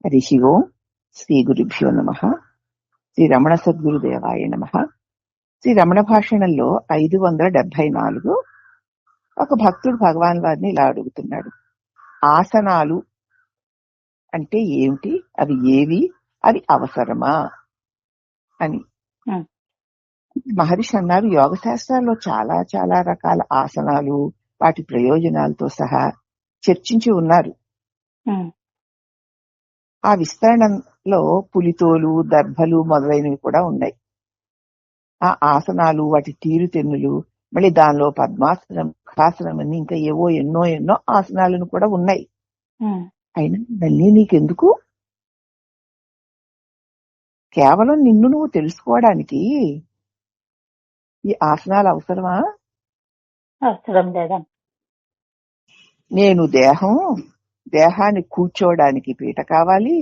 హరి ఓం. శ్రీ గురుభ్యో నమః. శ్రీ రమణ సద్గురుదేవాయ నమః. శ్రీ రమణ భాషణంలో 574 ఒక భక్తుడు భగవాన్ వారిని ఇలా అడుగుతున్నాడు. ఆసనాలు అంటే ఏమిటి, అవి ఏవి, అవి అవసరమా అని. మహర్షి అన్నారు, యోగ శాస్త్రాల్లో చాలా చాలా రకాల ఆసనాలు, వాటి ప్రయోజనాలతో సహా చర్చించి ఉన్నారు. ఆ విస్తరణలో పులితోలు, దర్భలు మొదలైనవి కూడా ఉన్నాయి. ఆ ఆసనాలు, వాటి తీరుతెన్నులు, మళ్ళీ దానిలో పద్మాసనం, ఖాసనం అని ఇంకా ఏవో ఎన్నో ఎన్నో ఆసనాలను కూడా ఉన్నాయి. అయినా ఇవన్నీ నీకెందుకు? కేవలం నిన్ను నువ్వు తెలుసుకోవడానికి ఈ ఆసనాలు అవసరమా? అవసరం లేదా? నేను దేహాన్ని కూర్చోవడానికి పీట కావాలి,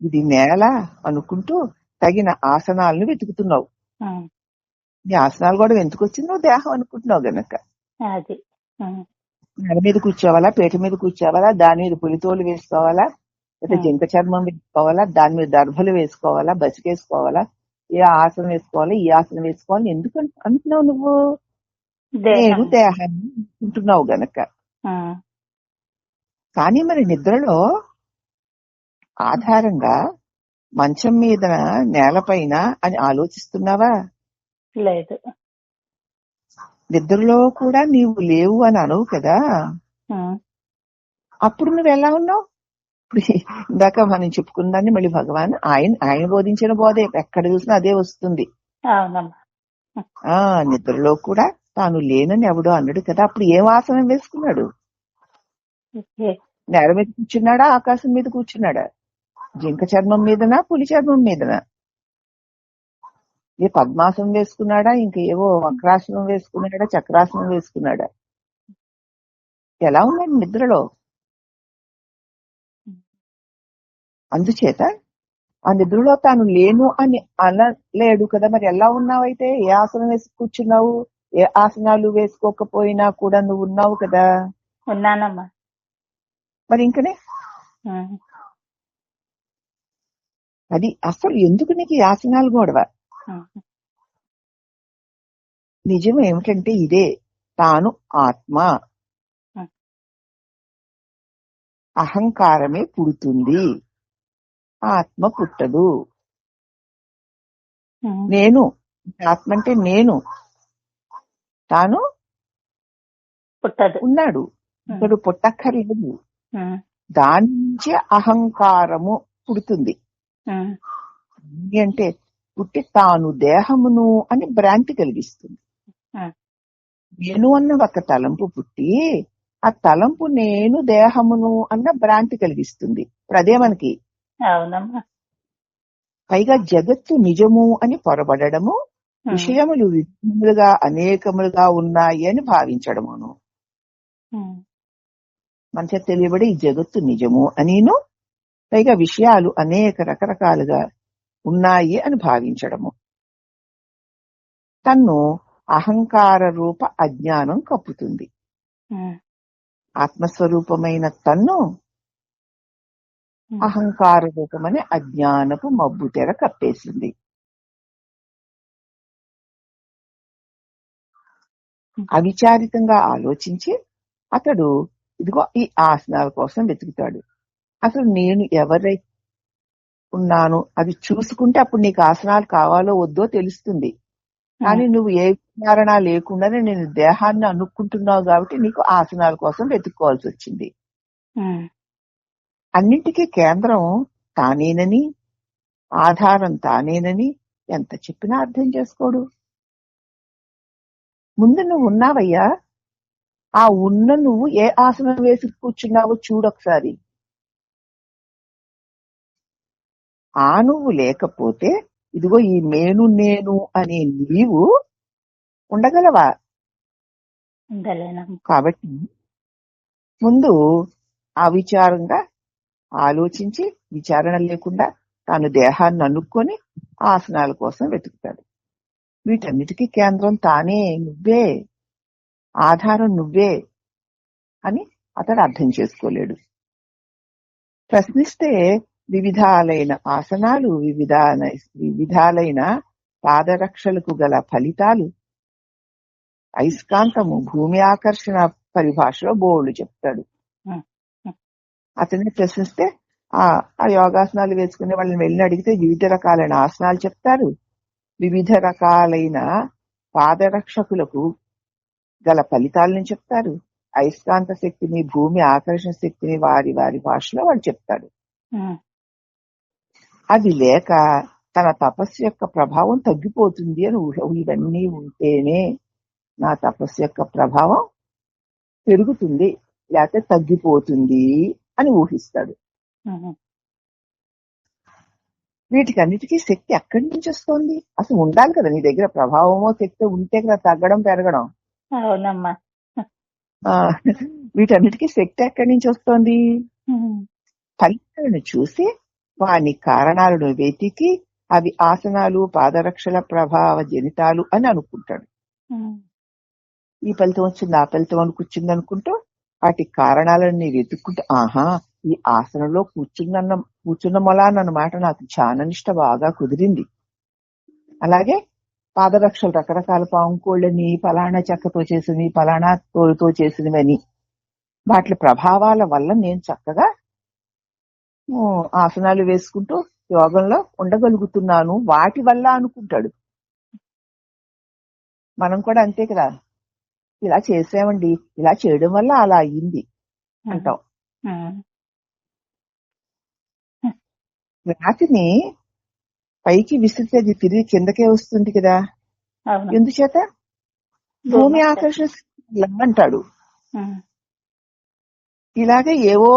ఇది నేల అనుకుంటూ తగిన ఆసనాలను వెతుకుతున్నావు. ఈ ఆసనాలు కూడా వెతుకొచ్చింది నువ్వు దేహం అనుకుంటున్నావు గనక. నేల మీద కూర్చోవాలా, పీట మీద కూర్చోవాలా, దాని మీద పులితోలు వేసుకోవాలా, లేదా జింక చర్మం వేసుకోవాలా, దాని మీద దర్భలు వేసుకోవాలా, బసికేసుకోవాలా, ఏ ఆసనం వేసుకోవాలా, ఈ ఆసనం వేసుకోవాలి ఎందుకు అంటున్నావు నువ్వు? నేను దేహాన్ని అనుకుంటున్నావు గనక. కానీ మరి నిద్రలో ఆధారంగా మంచం మీద, నేలపైన అని ఆలోచిస్తున్నావా? లేదు. నిద్రలో కూడా నీవు లేవు అని అనవు కదా. అప్పుడు నువ్వు ఎలా ఉన్నావు? ఇప్పుడు ఇందాక మనం చెప్పుకున్నాన్ని మళ్ళీ భగవాన్ ఆయన బోధించిన బోధే ఎక్కడ చూసినా అదే వస్తుంది. నిద్రలో కూడా తాను లేనని ఎవడో అన్నాడు కదా. అప్పుడు ఏం ఆసనం వేసుకున్నాడు? నేల మీద కూర్చున్నాడా, ఆకాశం మీద కూర్చున్నాడా, జింక చర్మం మీదనా, పులి చర్మం మీదనా? ఏ పద్మాసనం వేసుకున్నాడా, ఇంకా ఏవో వక్రాసనం వేసుకున్నాడా, చక్రాసనం వేసుకున్నాడా? ఎలా ఉన్నాడు నిద్రలో? అందుచేత ఆ నిద్రలో తాను లేను అని అనలేడు కదా. మరి ఎలా ఉన్నావైతే? ఏ ఆసనం వేసి కూర్చున్నావు? ఏ ఆసనాలు వేసుకోకపోయినా కూడా నువ్వు ఉన్నావు కదా. ఉన్నానమ్మా. మరి ఇంకనే అది అసలు ఎందుకు నీకు ఈ ఆసనాలు గొడవ? నిజం ఏమిటంటే ఇదే, తాను ఆత్మ, అహంకారమే పుడుతుంది, ఆత్మ పుట్టదు. నేను ఆత్మ అంటే నేను, తాను పుట్టదు, ఉన్నాడు, ఇప్పుడు పుట్టక్కర్లేదు. దాని నుంచే అహంకారము పుడుతుంది. అంటే పుట్టి తాను దేహమును అని భ్రాంతి కలిగిస్తుంది. నేను అన్న ఒక తలంపు పుట్టి ఆ తలంపు నేను దేహమును అన్న భ్రాంతి కలిగిస్తుంది. ఇప్పుడు అదే మనకి. పైగా జగత్తు నిజము అని పొరబడము, విషయములు విభిన్నములుగా అనేకములుగా ఉన్నాయి అని భావించడమును. మన చేత తెలియబడి ఈ జగత్తు నిజము అనిను, పైగా విషయాలు అనేక రకరకాలుగా ఉన్నాయి అని భావించడము. తన్ను అహంకార రూప అజ్ఞానం కప్పుతుంది. ఆత్మస్వరూపమైన తన్ను అహంకార రూపమనే అజ్ఞానపు మబ్బు తెర కప్పేసింది. అవిచారితంగా ఆలోచించి అతడు ఇదిగో ఈ ఆసనాల కోసం వెతుకుతాడు. అసలు నేను ఎవరై ఉన్నాను అది చూసుకుంటే అప్పుడు నీకు ఆసనాలు కావాలో వద్దో తెలుస్తుంది. కానీ నువ్వు ఏ విచారణ లేకుండానే నేను దేహాన్ని అనుకుంటున్నావు కాబట్టి నీకు ఆసనాల కోసం వెతుక్కోవాల్సి వచ్చింది. అన్నింటికీ కేంద్రం తానేనని, ఆధారం తానేనని ఎంత చెప్పినా అర్థం చేసుకోడు. ముందు నువ్వు ఉన్నావయ్యా, ఆ ఉన్న నువ్వు ఏ ఆసనం వేసి కూర్చున్నావో చూడొకసారి. ఆ నువ్వు లేకపోతే ఇదిగో ఈ నేను అనే నీవు ఉండగలవా? కాబట్టి ముందు ఆ విచారంగా ఆలోచించి, విచారణ లేకుండా తాను దేహాన్ని అనుకొని ఆసనాల కోసం వెతుకుతాడు. వీటన్నిటికీ కేంద్రం తానే, నువ్వే, ఆధారం నువ్వే అని అతడు అర్థం చేసుకోలేడు. ప్రశ్నిస్తే వివిధాలైన ఆసనాలు, వివిధాలైన పాదరక్షలకు గల ఫలితాలు, అయస్కాంతము, భూమి ఆకర్షణ పరిభాషలో బోర్డు చెప్తాడు. ఉమ్, ఉమ్, అతన్ని ప్రశ్నిస్తే ఆ యోగాసనాలు వేసుకునే వాళ్ళని వెళ్ళి అడిగితే వివిధ రకాలైన ఆసనాలు చెప్తారు. వివిధ రకాలైన పాదరక్షకులకు గల ఫలితాలను చెప్తారు. అయస్కాంత శక్తిని, భూమి ఆకర్షణ శక్తిని వారి వారి భాషలో వాళ్ళు చెప్తాడు. ఉమ్, అది లేక తన తపస్సు యొక్క ప్రభావం తగ్గిపోతుంది అని ఇవన్నీ ఉంటేనే నా తపస్సు యొక్క ప్రభావం పెరుగుతుంది, లేకపోతే తగ్గిపోతుంది అని ఊహిస్తాడు. ఉమ్. వీటికన్నిటికీ శక్తి ఎక్కడి నుంచి వస్తుంది? అసలు ఉండాలి కదా నీ దగ్గర. ప్రభావమో శక్తి ఉంటే కదా తగ్గడం పెరగడం. అవునమ్మా. ఆ, వీటన్నిటికీ శక్తి ఎక్కడి నుంచి వస్తుంది? ఉమ్, ఫలితాలను చూసి వాని కారణాలను వెతికి అవి ఆసనాలు, పాదరక్షల ప్రభావ జనితాలు అని అనుకుంటాడు. ఉమ్, ఈ ఫలితం వచ్చింది, ఆ ఫలితం అనుకొచ్చింది అనుకుంటూ వాటి కారణాలన్నీ వెతుక్కుంటూ ఆహా ఈ ఆసనంలో కూర్చున్న మొలానమాట నాకు ధ్యాననిష్ట బాగా కుదిరింది. అలాగే పాదరక్షలు రకరకాల పాంకోళ్ళని, ఫలానా చెక్కతో చేసినవి, ఫలానా తోలుతో చేసినవని వాటి ప్రభావాల వల్ల నేను చక్కగా ఆసనాలు వేసుకుంటూ యోగంలో ఉండగలుగుతున్నాను వాటి వల్ల అనుకుంటాడు. మనం కూడా అంతే కదా, ఇలా చేసామండి, ఇలా చేయడం వల్ల అలా అయ్యింది అంటాం. ఉమ్, రాతిని పైకి విసిరితే అది తిరిగి కిందకే వస్తుంది కదా, అవును. ఎందుచేత? భూమి ఆకర్షణ అంటాడు. ఉమ్, ఇలాగే ఏవో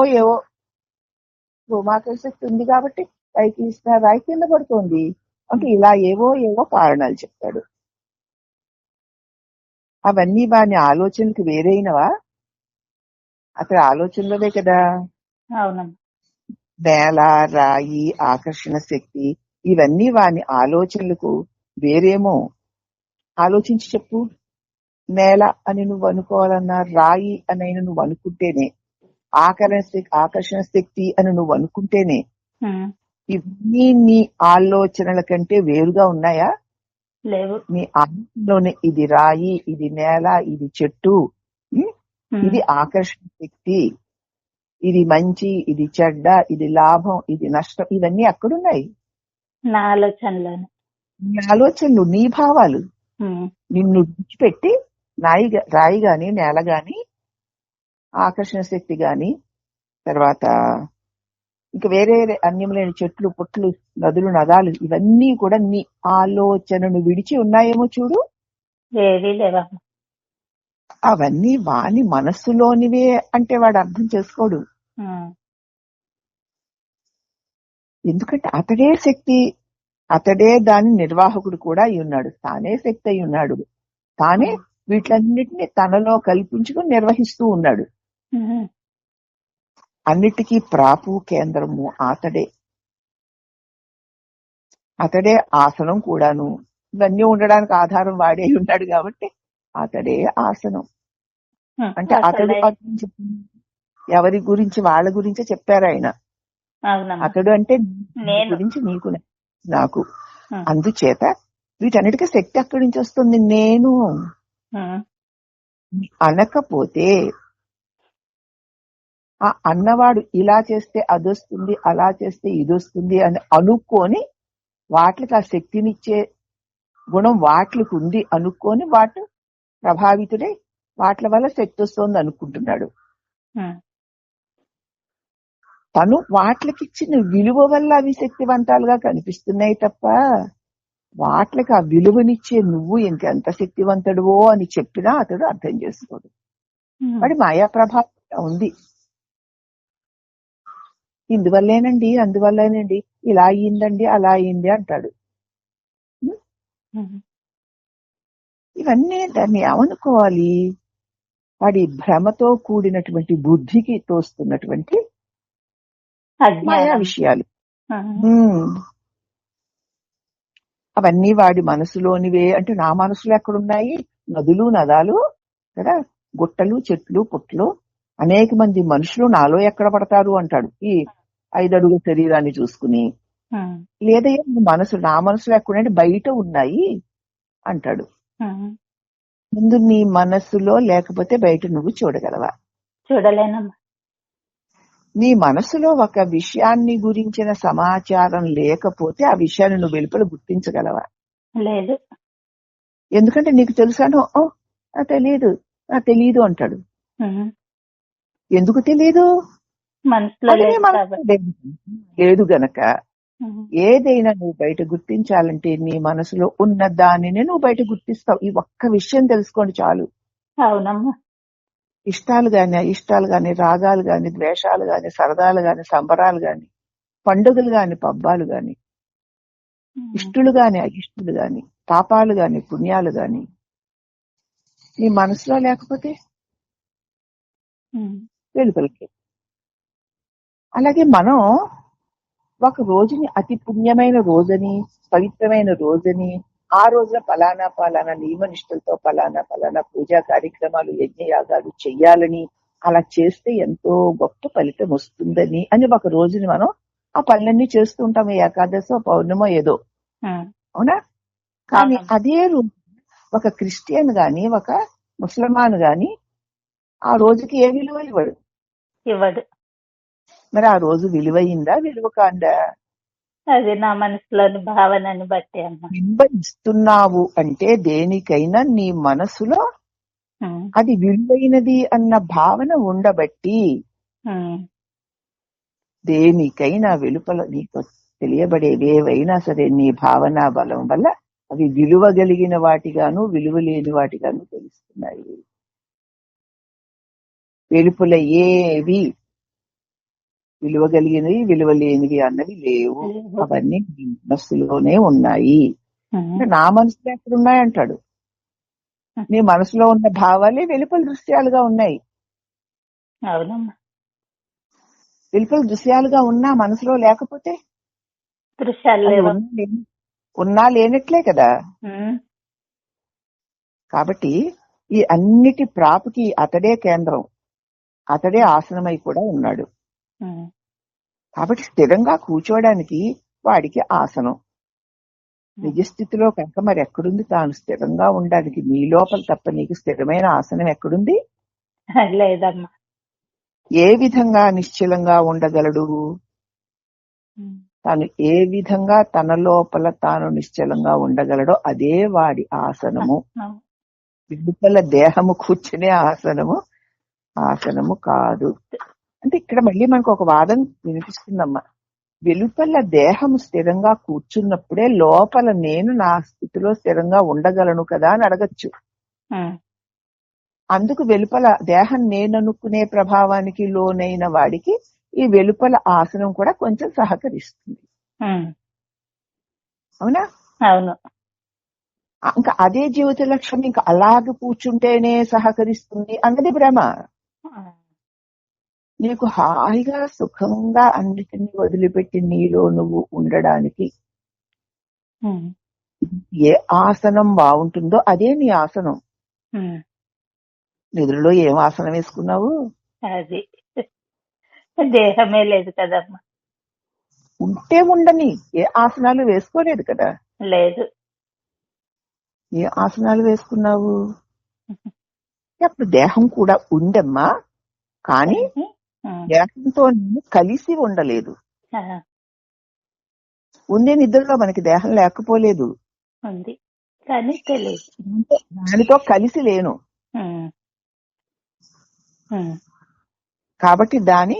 భూమాకర్షణ శక్తి ఉంది కాబట్టి పైకి ఇస్తున్న రాయి కింద పడుతోంది అంటే ఇలా ఏవో కారణాలు చెప్తాడు. అవన్నీ వాని ఆలోచనలకు వేరైనవా? అతని ఆలోచనలోనే కదా. అవునమ్మా. నేల, రాయి, ఆకర్షణ శక్తి ఇవన్నీ వాని ఆలోచనలకు వేరేమో. ఆలోచించి చెప్పు. నేల అని నువ్వు అనుకోవాలన్నా, రాయి అని నువ్వు అనుకుంటేనే, ఆకర్షణ శక్తి అని నువ్వు అనుకుంటేనే ఉమ్, ఇవన్నీ నీ ఆలోచనల కంటే వేరుగా ఉన్నాయా? లేవు. నీ ఆలోచనలోనే ఇది రాయి, ఇది నేల, ఇది చెట్టు, ఇది ఆకర్షణ శక్తి, ఇది మంచి, ఇది చెడ్డ, ఇది లాభం, ఇది నష్టం, ఇవన్నీ ఎక్కడున్నాయి? నా ఆలోచనలోనే. నీ ఆలోచనలు, నీ భావాలు. ఉమ్, నిన్ను విడిచిపెట్టి రాయి గాని, నేల గాని, ఆకర్షణ శక్తి గాని, తర్వాత ఇంకా వేరే అన్యములైన చెట్లు, పుట్లు, నదులు, నదాలు ఇవన్నీ కూడా నీ ఆలోచనను విడిచి ఉన్నాయేమో చూడు. ఏవీ లేవమ్మా. అవన్నీ వాని మనస్సులోనివే అంటే వాడు అర్థం చేసుకోడు. ఉమ్, ఎందుకంటే అతడే శక్తి, అతడే దాని నిర్వాహకుడు కూడా అయి ఉన్నాడు. తానే శక్తి అయి ఉన్నాడు. తానే వీటిలన్నిటినీ తనలో కల్పించుకుని నిర్వహిస్తూ ఉన్నాడు. ఉమ్, అన్నిటికీ ప్రాపు కేంద్రము అతడే ఆసనం కూడాను. ఇవన్నీ ఉండడానికి ఆధారం వాడే ఉన్నాడు కాబట్టి అతడే ఆసనం. అంటే అతడు ఎవరి గురించి? వాళ్ళ గురించే చెప్పారు ఆయన. అతడు అంటే గురించి నీకు నాకు. అందుచేత వీటన్నిటికీ శక్తి ఎక్కడి నుంచి వస్తుంది? నేను అనకపోతే ఆ అన్నవాడు ఇలా చేస్తే అదొస్తుంది, అలా చేస్తే ఇదొస్తుంది అని అనుకొని వాటికి ఆ శక్తినిచ్చే గుణం వాటికి ఉంది అనుకొని వాటి ప్రభావితుడై వాటి వల్ల శక్తి వస్తుంది అనుకుంటున్నాడు. తను వాటికి ఇచ్చిన విలువ వల్ల అవి శక్తివంతాలుగా కనిపిస్తున్నాయి తప్ప వాటికి ఆ విలువనిచ్చే నువ్వు ఇంకెంత శక్తివంతుడువో అని చెప్పినా అతడు అర్థం చేసుకోడు. వాడి మాయా ప్రభావం ఉంది. ఇందువల్లేనండి, అందువల్లేనండి, ఇలా అయ్యిందండి, అలా అయ్యింది అంటాడు. ఇవన్నీ దాన్ని ఏమనుకోవాలి? వాడి భ్రమతో కూడినటువంటి బుద్ధికి తోస్తున్నటువంటి మాయా విషయాలు. అవన్నీ వాడి మనసులోనివే. అంటే నా మనసులో ఎక్కడున్నాయి? నదులు, నదాలు కదా, గుట్టలు, చెట్లు, పుట్లు, అనేక మంది మనుషులు నాలో ఎక్కడ పడతారు అంటాడు. ఈ 5 అడుగుల శరీరాన్ని చూసుకుని, ఉమ్, లేదయ్యా నువ్వు నా మనసులో ఎక్కడంటే బయట ఉన్నాయి అంటాడు. ఉమ్. ముందు నీ మనస్సులో లేకపోతే బయట నువ్వు చూడగలవా? చూడలేనమ్మా. నీ మనసులో ఒక విషయాన్ని గురించిన సమాచారం లేకపోతే ఆ విషయాన్ని నువ్వు వెలుపల గుర్తించగలవా? లేదు. ఎందుకంటే నీకు తెలుసాను, నాకు తెలియదు అంటాడు. ఉమ్. ఎందుకు తెలియదు? మనసులో అది నీ లేదు మనసులో కాబట్టి. లేదు గనక ఉమ్, ఏదైనా నువ్వు బయట గుర్తించాలంటే నీ మనసులో ఉన్న దానిని నువ్వు బయట గుర్తిస్తావు. ఈ ఒక్క విషయం తెలుసుకోండి చాలు. అవునమ్మా. ఇష్టాలు గాని, అయిష్టాలు గాని, రాగాలు గాని, ద్వేషాలు గాని, సరదాలు గాని, సంబరాలు గాని, పండుగలు గాని, పబ్బాలు గాని, ఉమ్, ఇష్టులు గాని, అయిష్టులు గాని, పాపాలు గాని, పుణ్యాలు గాని నీ మనసులో లేకపోతే ఉమ్, వెలుపలికి. అలాగే మనం ఒక రోజుని అతి పుణ్యమైన రోజని, పవిత్రమైన రోజని, ఆ రోజున పలానా నియమనిష్టలతో పలానా పూజా కార్యక్రమాలు, యజ్ఞయాగాలు చెయ్యాలని, అలా చేస్తే ఎంతో గొప్ప ఫలితం వస్తుందని అని ఒక రోజుని మనం ఆ పనులన్నీ చేస్తూ ఉంటాం. ఏకాదశో పౌర్ణమో ఏదో, ఉమ్. అవునా? కానీ అవునమ్మా. అదే రోజు ఒక క్రిస్టియన్ గాని, ఒక ముసల్మాన్ గాని ఆ రోజుకి ఏ విలువ ఇవ్వడు. ఇవ్వడు. మరి ఆ రోజు విలువైందా, విలువ కాందా? అది నా మనసులోని భావనని బట్టి అమ్మా. విలువ ఇస్తున్నావు అంటే దేనికైనా నీ మనసులో ఉమ్, అది విలువైనది అన్న భావన ఉండబట్టి, ఉమ్, దేనికైనా వెలుపల నీకు తెలియబడేవేవైనా సరే నీ భావన బలం వల్ల అవి విలువ కలిగిన వాటిగాను, విలువ లేని వాటిగాను తెలుస్తున్నాయి. వెలుపల ఏవి విలువ కలిగినవి, విలువ లేనివి అన్నవి లేవు. లేవు. అవన్నీ నీ మనస్సులోనే ఉన్నాయి. ఉమ్, అంటే నా మనసులో ఎక్కడున్నాయంటాడు. నీ మనసులో ఉన్న భావాలే వెలుపల దృశ్యాలుగా ఉన్నాయి. అవునమ్మా. వెలుపల దృశ్యాలుగా ఉన్నా మనసులో లేకపోతే దృశ్యాలు అవి లేవు. ఉన్నా లేనట్లే కదా. ఉమ్, కాబట్టి ఈ అన్నిటి ప్రాపుకి అతడే కేంద్రం, అతడే ఆసనమై కూడా ఉన్నాడు. ఉమ్, కాబట్టి స్థిరంగా కూర్చోవడానికి వాడికి ఆసనం. నిజస్థితిలో కనుక మరి ఎక్కడుంది తాను స్థిరంగా ఉండడానికి? నీ లోపల తప్ప నీకు స్థిరమైన ఆసనం ఎక్కడుంది? లేదమ్మా. ఏ విధంగా నిశ్చలంగా ఉండగలడు? ఉమ్, తాను ఏ విధంగా తన లోపల తాను నిశ్చలంగా ఉండగలడో అదే వాడి ఆసనము. అవును. వెలుపల దేహము కూర్చునే ఆసనము కాదు. అంటే ఇక్కడ మళ్ళీ మనకు ఒక వాదన వినిపిస్తుందమ్మా. వెలుపల దేహము స్థిరంగా కూర్చున్నప్పుడే లోపల నేను నా స్థితిలో స్థిరంగా ఉండగలను కదా అని అడగచ్చు. ఉమ్, అందుకు వెలుపల దేహం నేననుకునే ప్రభావానికి లోనైన వాడికి ఈ వెలుపల ఆసనం కూడా కొంచెం సహకరిస్తుంది. ఉమ్. అవునా? అవును. ఇంకా అదే జీవిత లక్ష్యం ఇంకా అలాగే కూర్చుంటేనే సహకరిస్తుంది అన్నది భ్రమ. నీకు హాయిగా సుఖంగా అన్నిటినీ వదిలిపెట్టి నీలో నువ్వు ఉండడానికి ఉమ్, ఏ ఆసనం బాగుంటుందో అదే నీ ఆసనం. ఉమ్. నిద్రలో ఏం ఆసనం వేసుకున్నావు? అది దేహమే లేదు కదమ్మా. ఉంటే ఉండని, ఏ ఆసనాలు వేసుకోలేదు కదా. లేదు. ఏ ఆసనాలు వేసుకున్నావు? అప్పుడు దేహం కూడా ఉండమ్మా, కానీ ఉమ్, దేహంతో నేను కలిసి ఉండలేదు. ఆ, ఉండే నిద్రలో మనకి దేహం లేకపోలేదు, ఉంది కానీ తెలియదు. దానితో కలిసి లేను. ఉమ్, ఉమ్, కాబట్టి దాని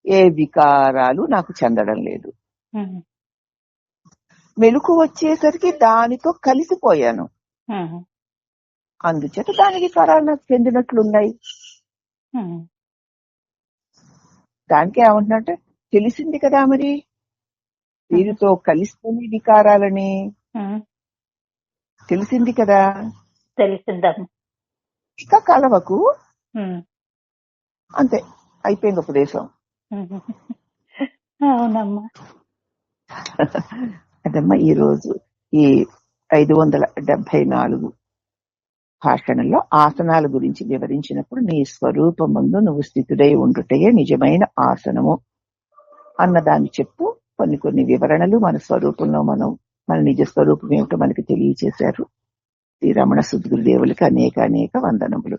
ఏ వికారాలు నాకు చెందడం లేదు. ఉమ్, మెలకు వచ్చేసరికి దానితో కలిసిపోయాను. ఉమ్, అందుచేత దాని వికారాలు నాకు చెందినట్లున్నాయి. ఉమ్, దానికి ఏమంటున్నట్టే తెలిసింది కదా మరి వీరితో కలిసిపోయి వికారాలని ఉమ్. తెలిసింది కదా. తెలిసిందమ్మా. ఇక కలవకు, ఉమ్, అంతే, అయిపోయింది ఉపదేశం. ఉమ్. అవునమ్మా. అదమ్మా ఈరోజు ఈ 574 భాషణంలో ఆసనాల గురించి వివరించినప్పుడు నీ స్వరూపమందు నువ్వు స్థితుడై ఉండుటయే నిజమైన ఆసనము. అన్నదాన్ని చెప్తూ కొన్ని కొన్ని వివరణలు మన స్వరూపంలో మన నిజ స్వరూపం ఏమిటో మనకి తెలియచేశారు. శ్రీ రమణ సుద్గురుదేవులకి అనేక అనేక వందనములు.